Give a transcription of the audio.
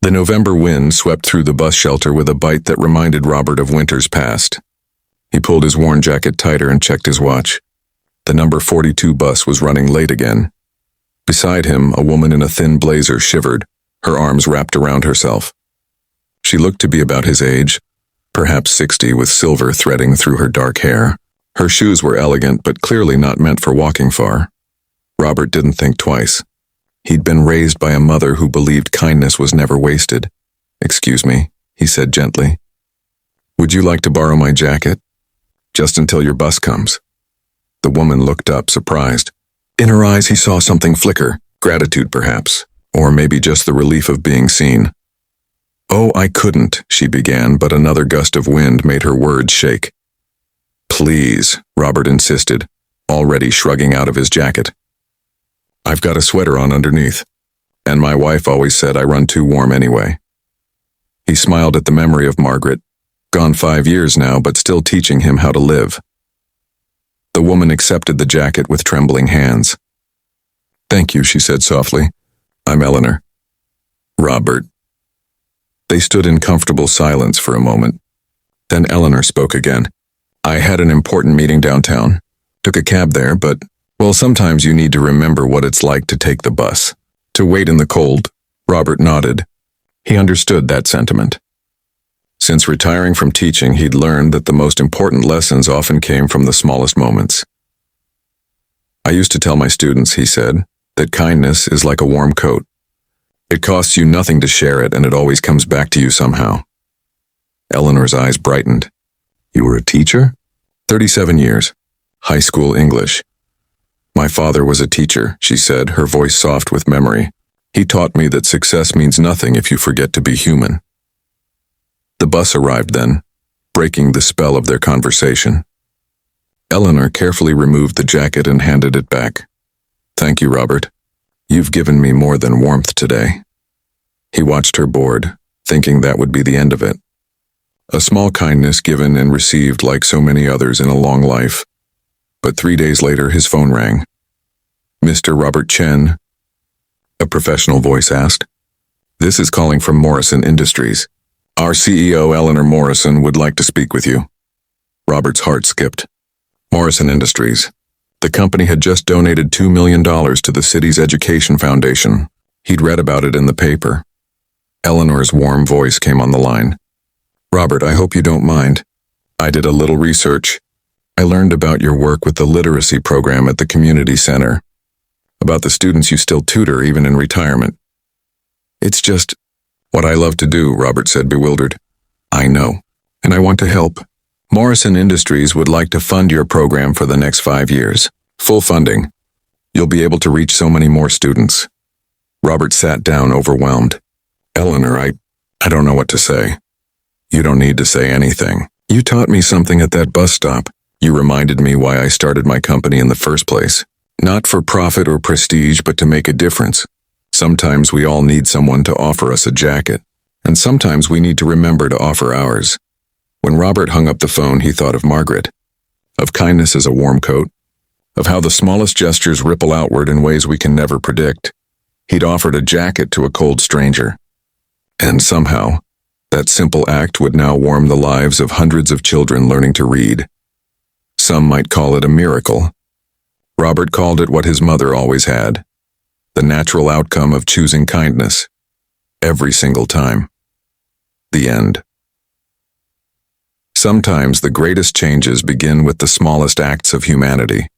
The November wind swept through the bus shelter with a bite that reminded Robert of winters past. He pulled his worn jacket tighter and checked his watch. The number 42 bus was running late again. Beside him, a woman in a thin blazer shivered, her arms wrapped around herself. She looked to be about his age, perhaps 60, with silver threading through her dark hair. Her shoes were elegant but clearly not meant for walking far. Robert didn't think twice. He'd been raised by a mother who believed kindness was never wasted. "Excuse me," he said gently. "Would you like to borrow my jacket? Just until your bus comes." The woman looked up, surprised. In her eyes he saw something flicker, gratitude perhaps, or maybe just the relief of being seen. "Oh, I couldn't," she began, but another gust of wind made her words shake. "Please," Robert insisted, already shrugging out of his jacket. "I've got a sweater on underneath, and my wife always said I run too warm anyway." He smiled at the memory of Margaret, gone 5 years now but still teaching him how to live. The woman accepted the jacket with trembling hands. "Thank you," she said softly. "I'm Eleanor." "Robert." They stood in comfortable silence for a moment. Then Eleanor spoke again. "I had an important meeting downtown. Took a cab there, but, well, sometimes you need to remember what it's like to take the bus. To wait in the cold." Robert nodded. He understood that sentiment. Since retiring from teaching, he'd learned that the most important lessons often came from the smallest moments. "I used to tell my students," he said, "that kindness is like a warm coat. It costs you nothing to share it, and it always comes back to you somehow." Eleanor's eyes brightened. "You were a teacher?" 37 years. High school English. "My father was a teacher," she said, her voice soft with memory. "He taught me that success means nothing if you forget to be human." The bus arrived then, breaking the spell of their conversation. Eleanor carefully removed the jacket and handed it back. "Thank you, Robert. You've given me more than warmth today." He watched her bored, thinking that would be the end of it. A small kindness given and received like so many others in a long life. But 3 days later his phone rang. "Mr. Robert Chen?" a professional voice asked. "This is calling from Morrison Industries. Our CEO, Eleanor Morrison, would like to speak with you." Robert's heart skipped. Morrison Industries. The company had just donated $2 million to the city's education foundation. He'd read about it in the paper. Eleanor's warm voice came on the line. "Robert, I hope you don't mind. I did a little research. I learned about your work with the literacy program at the community center. About the students you still tutor even in retirement. It's just what I love to do," Robert said, bewildered. "I know, and I want to help. Morrison Industries would like to fund your program for the next 5 years. Full funding. You'll be able to reach so many more students." Robert sat down, overwhelmed. "Eleanor, I don't know what to say." "You don't need to say anything. You taught me something at that bus stop. You reminded me why I started my company in the first place. Not for profit or prestige, but to make a difference. Sometimes we all need someone to offer us a jacket, and sometimes we need to remember to offer ours." When Robert hung up the phone, he thought of Margaret, of kindness as a warm coat, of how the smallest gestures ripple outward in ways we can never predict. He'd offered a jacket to a cold stranger. And somehow, that simple act would now warm the lives of hundreds of children learning to read. Some might call it a miracle. Robert called it what his mother always had. The natural outcome of choosing kindness. Every single time. The end. Sometimes the greatest changes begin with the smallest acts of humanity.